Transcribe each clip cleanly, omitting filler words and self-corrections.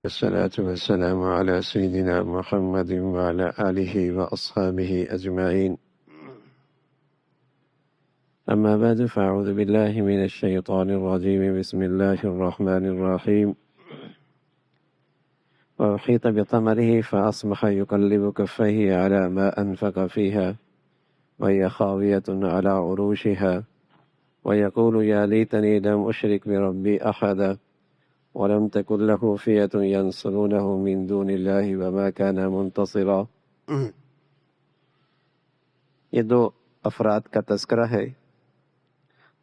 الصلاة والسلام على سيدنا محمد وعلى آله وأصحابه أجمعين. أما بعد فأعوذ بالله من الشيطان الرجيم. بسم الله الرحمن الرحيم. وأحيط بثمره فأصبح يقلب كفيه على ما أنفق فيها وهي خاوية على عروشها ويقول يا ليتني لم أشرك بربي أحدا ولم تكن له فئة ينصرونه من دون الله وما كان منتصرا. یہ دو افراد کا تذکرہ ہے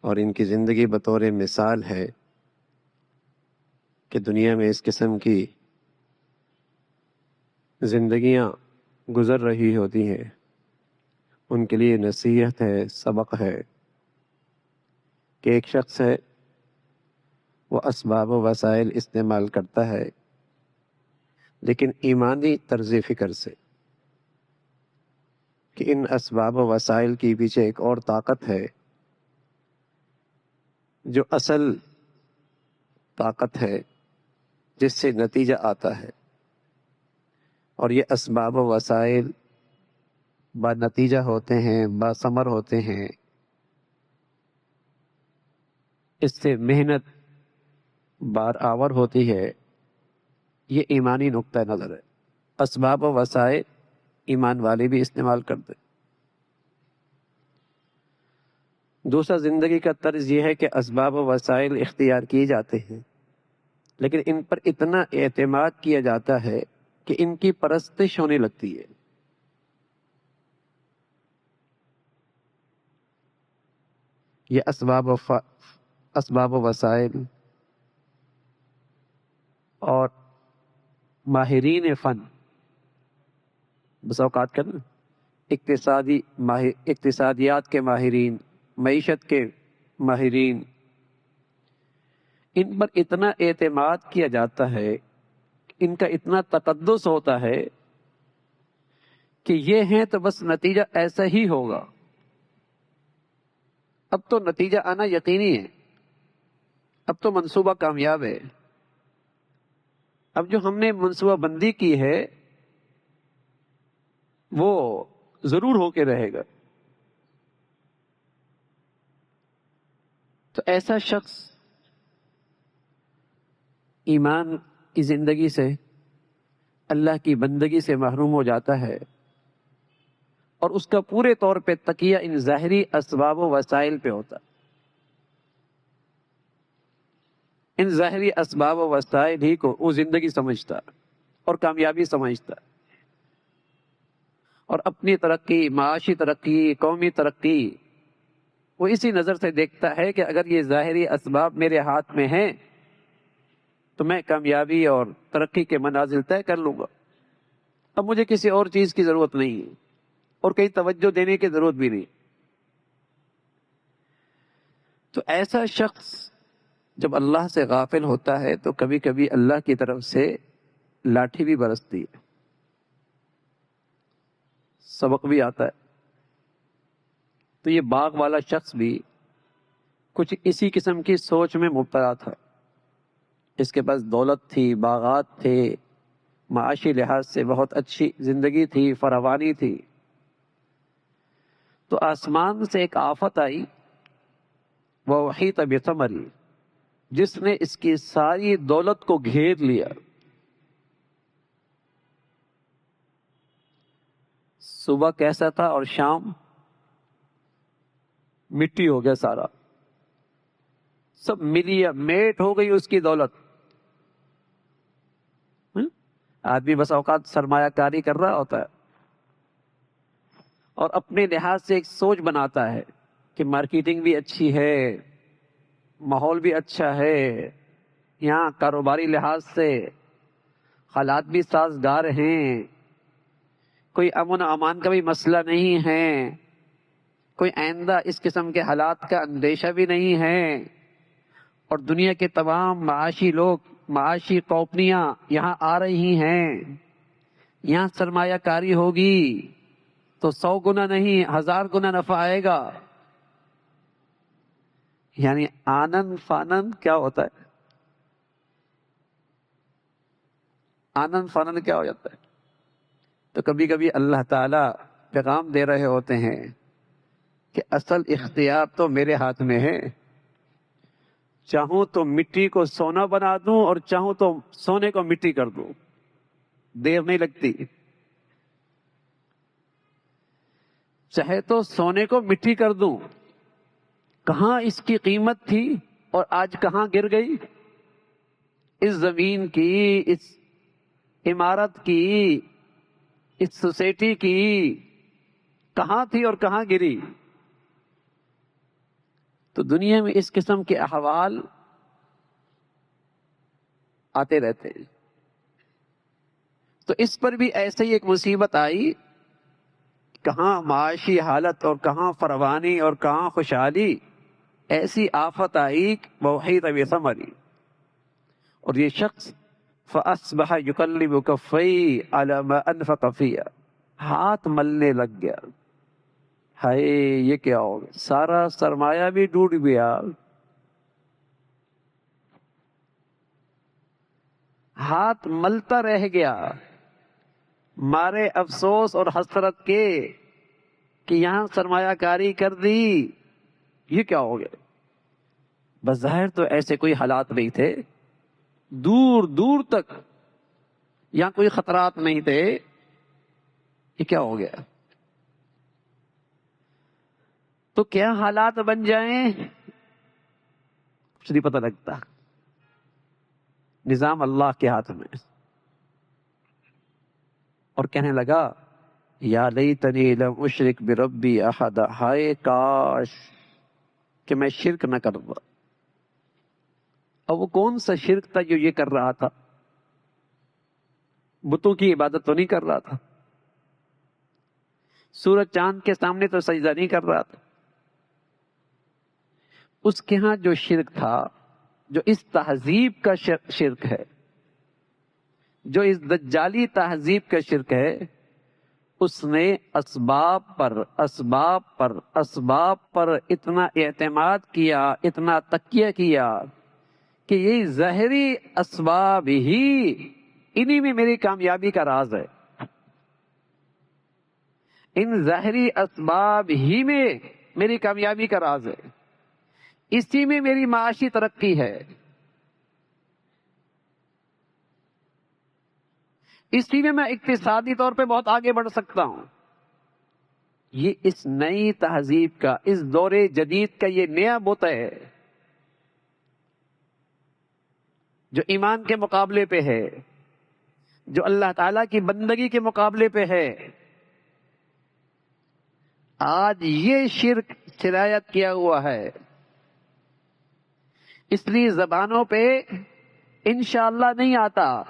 اور ان کی زندگی بطور مثال ہے کہ دنیا میں اس قسم کی زندگیاں گزر رہی ہوتی ہیں، ان کے لیے نصیحت ہے، سبق ہے کہ ایک شخص ہے وہ اسباب و وسائل استعمال کرتا ہے لیکن ایمانی طرز فکر سے کہ ان اسباب و وسائل کے پیچھے ایک اور طاقت ہے جو اصل طاقت ہے جس سے نتیجہ آتا ہے، اور یہ اسباب و وسائل با نتیجہ ہوتے ہیں، با ثمر ہوتے ہیں، اس سے محنت بار آور ہوتی ہے۔ یہ ایمانی نقطہ نظر ہے۔ اسباب و وسائل ایمان والے بھی استعمال کرتے۔ دوسرا زندگی کا طرز یہ ہے کہ اسباب و وسائل اختیار کیے جاتے ہیں لیکن ان پر اتنا اعتماد کیا جاتا ہے کہ ان کی پرستش ہونے لگتی ہے۔ یہ اسباب و وسائل اور ماہرین فن، بس اوقات کرنا اقتصادیات کے ماہرین، معیشت کے ماہرین، ان پر اتنا اعتماد کیا جاتا ہے، ان کا اتنا تقدس ہوتا ہے کہ یہ ہیں تو بس نتیجہ ایسا ہی ہوگا۔ اب تو نتیجہ آنا یقینی ہے، اب تو منصوبہ کامیاب ہے، اب جو ہم نے منصوبہ بندی کی ہے وہ ضرور ہو کے رہے گا۔ تو ایسا شخص ایمان کی زندگی سے، اللہ کی بندگی سے محروم ہو جاتا ہے، اور اس کا پورے طور پہ تکیہ ان ظاہری اسباب و وسائل پہ ہوتا ہے۔ ان ظاہری اسباب و وسائل ہی کو وہ زندگی سمجھتا اور کامیابی سمجھتا، اور اپنی ترقی، معاشی ترقی، قومی ترقی وہ اسی نظر سے دیکھتا ہے کہ اگر یہ ظاہری اسباب میرے ہاتھ میں ہیں تو میں کامیابی اور ترقی کے منازل طے کر لوں گا، اب مجھے کسی اور چیز کی ضرورت نہیں ہے اور کہیں توجہ دینے کی ضرورت بھی نہیں۔ تو ایسا شخص جب اللہ سے غافل ہوتا ہے تو کبھی کبھی اللہ کی طرف سے لاٹھی بھی برستی ہے، سبق بھی آتا ہے۔ تو یہ باغ والا شخص بھی کچھ اسی قسم کی سوچ میں مبتلا تھا۔ اس کے پاس دولت تھی، باغات تھے، معاشی لحاظ سے بہت اچھی زندگی تھی، فراوانی تھی۔ تو آسمان سے ایک آفت آئی، وَأُحِيطَ بِثَمَرِهِ، جس نے اس کی ساری دولت کو گھیر لیا۔ صبح کیسا تھا اور شام مٹی ہو گیا، سارا سب ملیا میٹ ہو گئی اس کی دولت۔ آدمی بس اوقات سرمایہ کاری کر رہا ہوتا ہے اور اپنے لحاظ سے ایک سوچ بناتا ہے کہ مارکیٹنگ بھی اچھی ہے، ماحول بھی اچھا ہے، یہاں کاروباری لحاظ سے حالات بھی سازگار ہیں، کوئی امن و امان کا بھی مسئلہ نہیں ہے، کوئی آئندہ اس قسم کے حالات کا اندیشہ بھی نہیں ہے، اور دنیا کے تمام معاشی لوگ، معاشی کمپنیاں یہاں آ رہی ہیں، یہاں سرمایہ کاری ہوگی تو 100 گنا نہیں 1000 گنا نفع آئے گا۔ یعنی آنند فانند کیا ہوتا ہے؟ آنند فانند کیا ہو جاتا ہے. تو کبھی کبھی اللہ تعالیٰ پیغام دے رہے ہوتے ہیں کہ اصل اختیار تو میرے ہاتھ میں ہے. چاہوں تو مٹی کو سونا بنا دوں اور چاہوں تو سونے کو مٹی کر دوں، دیر نہیں لگتی. چاہے تو سونے کو مٹی کر دوں. کہاں اس کی قیمت تھی اور آج کہاں گر گئی؟ اس زمین کی، اس عمارت کی، اس سوسائٹی کی کہاں تھی اور کہاں گری؟ تو دنیا میں اس قسم کے احوال آتے رہتے ہیں. تو اس پر بھی ایسے ہی ایک مصیبت آئی، کہاں معاشی حالت اور کہاں فروانی اور کہاں خوشحالی، ایسی آفت آئی وحید بثمری. اور یہ شخص فاصبح یقلب کفیہ علی ما انفق فیہ، ہاتھ ملنے لگ گیا. ہائے یہ کیا ہو گیا؟ سارا سرمایہ بھی ڈوب گیا، ہاتھ ملتا رہ گیا، مارے افسوس اور حسرت کے کہ یہاں سرمایہ کاری کر دی. یہ کیا ہو گیا؟ بظاہر تو ایسے کوئی حالات نہیں تھے، دور دور تک یہاں کوئی خطرات نہیں تھے. یہ کیا ہو گیا؟ تو کیا حالات بن جائیں کچھ نہیں پتہ لگتا. نظام اللہ کے ہاتھ میں. اور کہنے لگا یا لیتنی لم اشرک بربی احد، ہائے کاش کہ میں شرک نہ کرتا. اور وہ کون سا شرک تھا جو یہ کر رہا تھا؟ بتوں کی عبادت تو نہیں کر رہا تھا، سورج چاند کے سامنے تو سجدہ نہیں کر رہا تھا. اس کے ہاں جو شرک تھا، جو اس تہذیب کا شرک ہے، جو اس دجالی تہذیب کا شرک ہے، اس نے اسباب پر اتنا اعتماد کیا، اتنا تکیہ کیا کہ یہ ظاہری اسباب ہی، انہی میں میری کامیابی کا راز ہے. ان ظاہری اسباب ہی میں میری کامیابی کا راز ہے، اسی میں میری معاشی ترقی ہے، اسی میں اقتصادی طور پہ بہت آگے بڑھ سکتا ہوں. یہ اس نئی تہذیب کا، اس دور جدید کا یہ نیا بت ہے جو ایمان کے مقابلے پہ ہے، جو اللہ تعالیٰ کی بندگی کے مقابلے پہ ہے. آج یہ شرک سرایت کیا ہوا ہے. اس لیے زبانوں پہ انشاءاللہ نہیں آتا،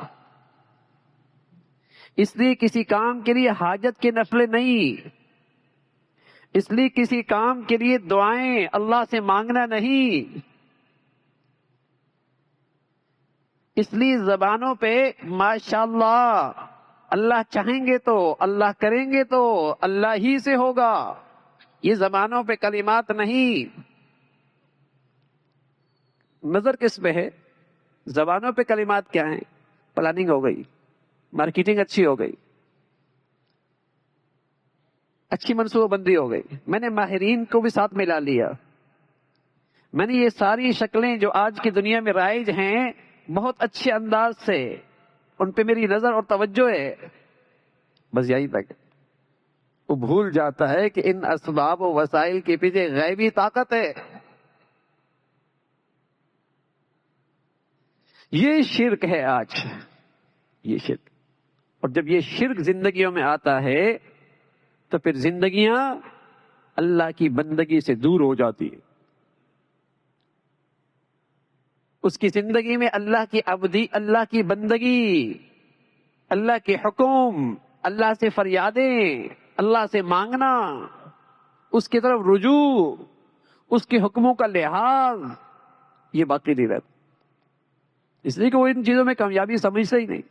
اس لیے کسی کام کے لیے حاجت کے نفلے نہیں، اس لیے کسی کام کے لیے دعائیں اللہ سے مانگنا نہیں، اس لیے زبانوں پہ ماشاءاللہ اللہ چاہیں گے تو، اللہ کریں گے تو اللہ ہی سے ہوگا، یہ زبانوں پہ کلمات نہیں. نظر کس پہ ہے؟ زبانوں پہ کلمات کیا ہیں؟ پلاننگ ہو گئی، مارکیٹنگ اچھی ہو گئی، اچھی منصوبہ بندی ہو گئی، میں نے ماہرین کو بھی ساتھ ملا لیا، میں نے یہ ساری شکلیں جو آج کی دنیا میں رائج ہیں بہت اچھے انداز سے ان پہ میری نظر اور توجہ ہے. بس یہی تک. وہ بھول جاتا ہے کہ ان اسباب و وسائل کے پیچھے غیبی طاقت ہے. یہ شرک ہے آج، یہ شرک. اور جب یہ شرک زندگیوں میں آتا ہے تو پھر زندگیاں اللہ کی بندگی سے دور ہو جاتی ہیں. اس کی زندگی میں اللہ کی عبدی، اللہ کی بندگی، اللہ کے حکم، اللہ سے فریادیں، اللہ سے مانگنا، اس کی طرف رجوع، اس کے حکموں کا لحاظ، یہ باقی نہیں رہتا. اس لیے کہ وہ ان چیزوں میں کامیابی سمجھتے ہی نہیں.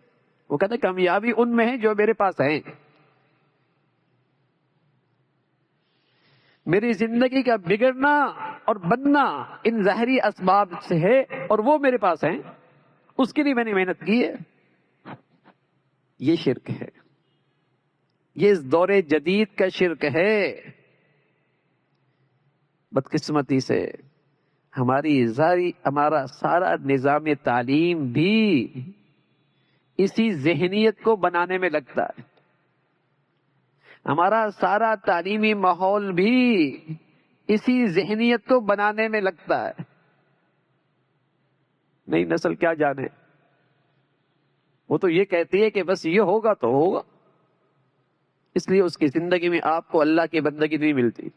وہ کہتے ہیں کامیابی ان میں ہے جو میرے پاس ہے. میری زندگی کا بگڑنا اور بننا ان ظاہری اسباب سے ہے اور وہ میرے پاس ہیں، اس کے لیے میں نے محنت کی ہے. یہ شرک ہے، یہ اس دور جدید کا شرک ہے۔ بدقسمتی سے ہمارا سارا نظام تعلیم بھی اسی ذہنیت کو بنانے میں لگتا ہے، ہمارا سارا تعلیمی ماحول بھی اسی ذہنیت کو بنانے میں لگتا ہے۔ نئی نسل کیا جانے، وہ تو یہ کہتی ہے کہ بس یہ ہوگا تو ہوگا، اس لیے اس کی زندگی میں آپ کو اللہ کی بندگی نہیں ملتی،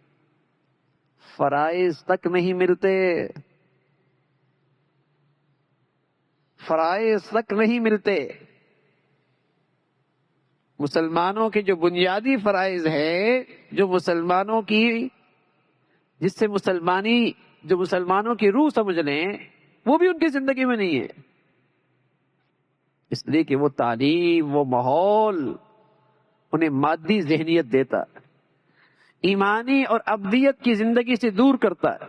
فرائض تک نہیں ملتے، فرائض تک نہیں ملتے۔ مسلمانوں کے جو بنیادی فرائض ہے، جو مسلمانوں کی، جس سے جو مسلمانوں کی روح سمجھ لیں، وہ بھی ان کی زندگی میں نہیں ہے، اس لیے کہ وہ تعلیم، وہ ماحول انہیں مادی ذہنیت دیتا ہے، ایمانی اور ابدیت کی زندگی سے دور کرتا ہے۔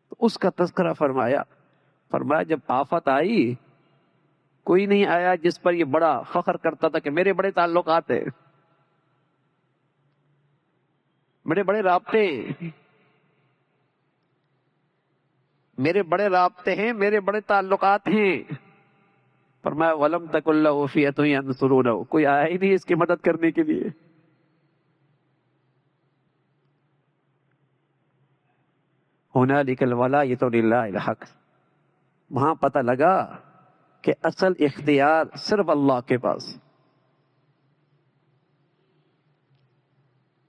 تو اس کا تذکرہ فرمایا جب آفت آئی، کوئی نہیں آیا جس پر یہ بڑا فخر کرتا تھا کہ میرے بڑے تعلقات ہیں، میرے بڑے رابطے، میرے بڑے رابطے ہیں، میرے بڑے تعلقات ہیں۔ فرمایا وَلَمْ تَكُنْ لَهُ فِئَةٌ يَنْصُرُونَهُ، کوئی آیا ہی نہیں اس کی مدد کرنے کے لیے۔ هُنَالِكَ الْوَلَایَةُ لِلَّهِ الْحَقِّ، وہاں پتہ لگا کہ اصل اختیار صرف اللہ کے پاس،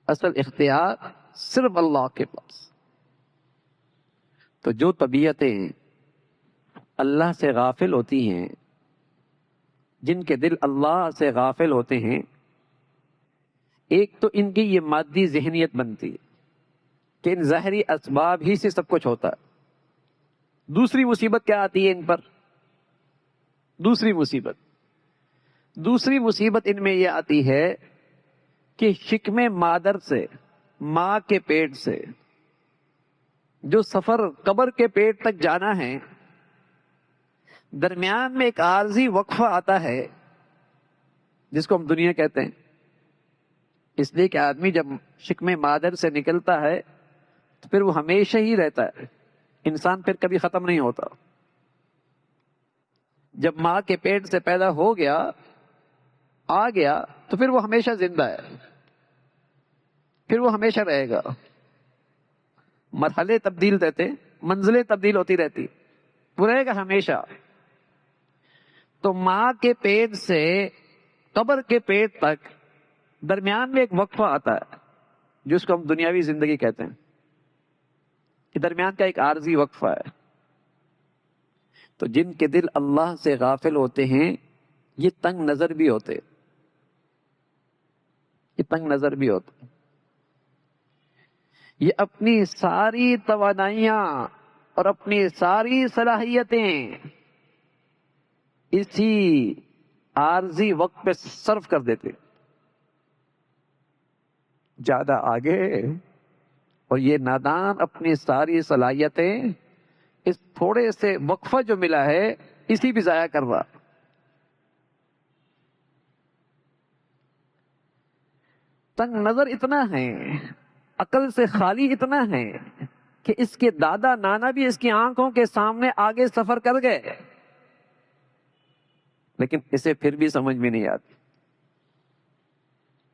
اصل اختیار صرف اللہ کے پاس۔ تو جو طبیعتیں اللہ سے غافل ہوتی ہیں، جن کے دل اللہ سے غافل ہوتے ہیں، ایک تو ان کی یہ مادی ذہنیت بنتی ہے کہ ان ظاہری اسباب ہی سے سب کچھ ہوتا ہے۔ دوسری مصیبت کیا آتی ہے ان پر؟ دوسری مصیبت ان میں یہ آتی ہے کہ شکم مادر سے، ماں کے پیٹ سے جو سفر قبر کے پیٹ تک جانا ہے، درمیان میں ایک عارضی وقفہ آتا ہے جس کو ہم دنیا کہتے ہیں، اس لیے کہ آدمی جب شکم مادر سے نکلتا ہے تو پھر وہ ہمیشہ ہی رہتا ہے، انسان پھر کبھی ختم نہیں ہوتا۔ جب ماں کے پیٹ سے پیدا ہو گیا، آ گیا، تو پھر وہ ہمیشہ زندہ ہے، پھر وہ ہمیشہ رہے گا۔ مرحلے تبدیل رہتے، منزلیں تبدیل ہوتی رہتی، وہ رہے گا ہمیشہ۔ تو ماں کے پیٹ سے قبر کے پیٹ تک درمیان میں ایک وقفہ آتا ہے جس کو ہم دنیاوی زندگی کہتے ہیں، کہ درمیان کا ایک عارضی وقفہ ہے۔ تو جن کے دل اللہ سے غافل ہوتے ہیں، یہ تنگ نظر بھی ہوتے، یہ اپنی ساری توانائیاں اور اپنی ساری صلاحیتیں اسی عارضی وقت پہ صرف کر دیتے، زیادہ آگے، اور یہ نادان اپنی ساری صلاحیتیں اس تھوڑے سے وقفہ جو ملا ہے اسی بھی ضائع کر رہا۔ تنگ نظر اتنا ہے، عقل سے خالی اتنا ہے کہ اس کے دادا نانا بھی اس کی آنکھوں کے سامنے آگے سفر کر گئے، لیکن اسے پھر بھی سمجھ میں نہیں آتی،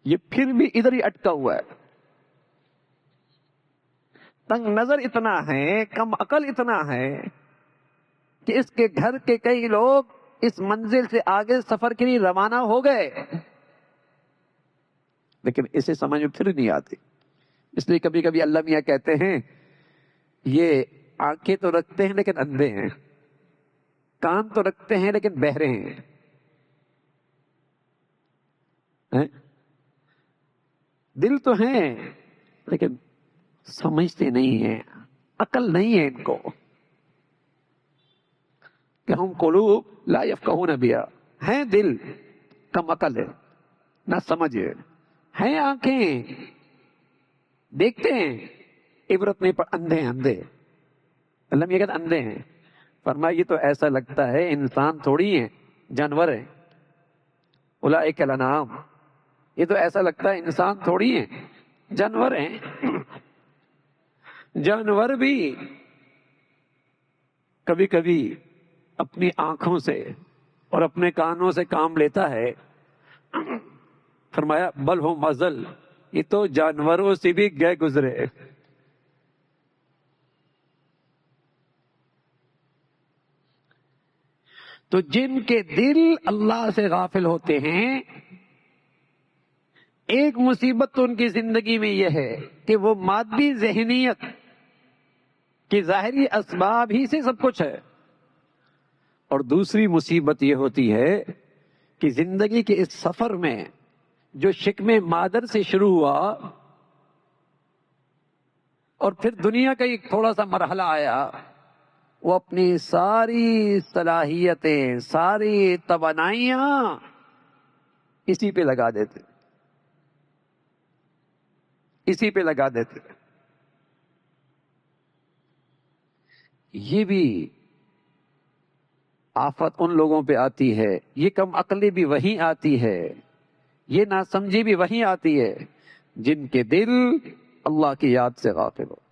یہ پھر بھی ادھر ہی اٹکا ہوا ہے۔ تنگ نظر اتنا ہے، کم عقل اتنا ہے کہ اس کے گھر کے کئی لوگ اس منزل سے آگے سفر کے لیے روانہ ہو گئے، لیکن اسے سمجھ میں پھر نہیں آتی۔ اس لیے کبھی کبھی اللہ میاں کہتے ہیں یہ آنکھیں تو رکھتے ہیں لیکن اندھے ہیں، کان تو رکھتے ہیں لیکن بہرے ہیں۔ دل تو ہیں لیکن سمجھتے نہیں ہیں، عقل نہیں ہے ان کو، کہ ہم قلوب لا یفقہون بہا، ہیں دل کم عقل ہے، نہ سمجھ ہے، آنکھیں دیکھتے ہیں، عبرت نہیں پر اندھے اللہ یہ کہتے اندھے ہیں۔ فرمایا یہ تو ایسا لگتا ہے انسان تھوڑی ہیں، جانور ہیں، اولئک الانعام، یہ تو ایسا لگتا ہے انسان تھوڑی ہیں، جانور ہیں۔ جانور بھی کبھی کبھی اپنی آنکھوں سے اور اپنے کانوں سے کام لیتا ہے۔ فرمایا بل ہم اضل، یہ تو جانوروں سے بھی گئے گزرے۔ تو جن کے دل اللہ سے غافل ہوتے ہیں، ایک مصیبت تو ان کی زندگی میں یہ ہے کہ وہ مادی ذہنیت کی ظاہری اسباب ہی سے سب کچھ ہے، اور دوسری مصیبت یہ ہوتی ہے کہ زندگی کے اس سفر میں جو شکم مادر سے شروع ہوا اور پھر دنیا کا ایک تھوڑا سا مرحلہ آیا، وہ اپنی ساری صلاحیتیں، ساری توانائیاں اسی پہ لگا دیتے، اسی پہ لگا دیتے۔ یہ بھی آفت ان لوگوں پہ آتی ہے، یہ کم عقلی بھی وہیں آتی ہے، یہ ناسمجھی بھی وہیں آتی ہے جن کے دل اللہ کی یاد سے غافل ہوتے،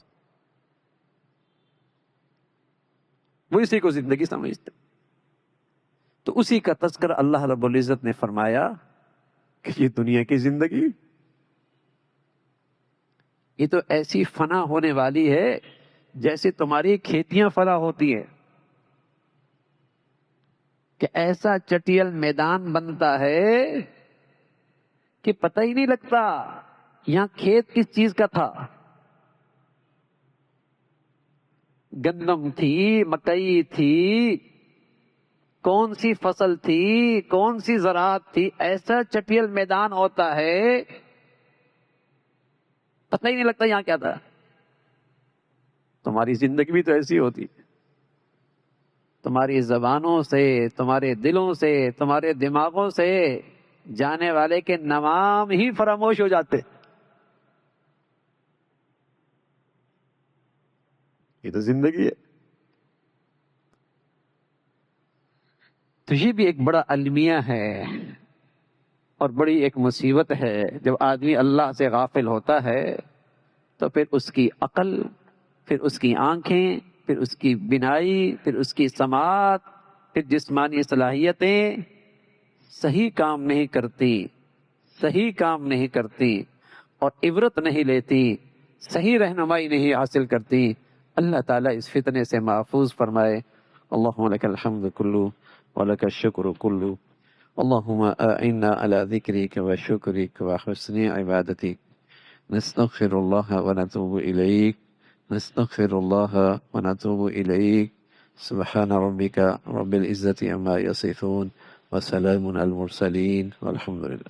وہ اسی کو زندگی سمجھتے۔ تو اسی کا تذکرہ اللہ رب العزت نے فرمایا کہ یہ دنیا کی زندگی، یہ تو ایسی فنا ہونے والی ہے جیسے تمہاری کھیتیاں فنا ہوتی ہیں، کہ ایسا چٹیل میدان بنتا ہے کہ پتہ ہی نہیں لگتا یہاں کھیت کس چیز کا تھا، گندم تھی، مکئی تھی، کون سی فصل تھی، کون سی زراعت تھی، ایسا چٹیل میدان ہوتا ہے پتہ ہی نہیں لگتا یہاں کیا تھا۔ تمہاری زندگی بھی تو ایسی ہوتی ہے، تمہاری زبانوں سے، تمہارے دلوں سے، تمہارے دماغوں سے جانے والے کے نوام ہی فراموش ہو جاتے۔ یہ تو زندگی ہے۔ تو یہ بھی ایک بڑا المیہ ہے اور بڑی ایک مصیبت ہے، جب آدمی اللہ سے غافل ہوتا ہے تو پھر اس کی عقل، پھر اس کی آنکھیں، پھر اس کی بینائی، پھر اس کی سماعت، پھر جسمانی صلاحیتیں صحیح کام نہیں کرتی، صحیح کام نہیں کرتی، اور عبرت نہیں لیتی، صحیح رہنمائی نہیں حاصل کرتی۔ اللہ تعالیٰ اس فتنے سے محفوظ فرمائے۔ اللہم لک الحمد کلو ولک الشکر کلو، اللہم اعنا علی ذکرک وشکرک وحسن عبادتک، نستغفر اللہ ونتوب الیک، نستغفر اللہ ونتوب الیک، سبحان ربک رب العزة عما یصفون وسلام علی المرسلین والحمد للہ۔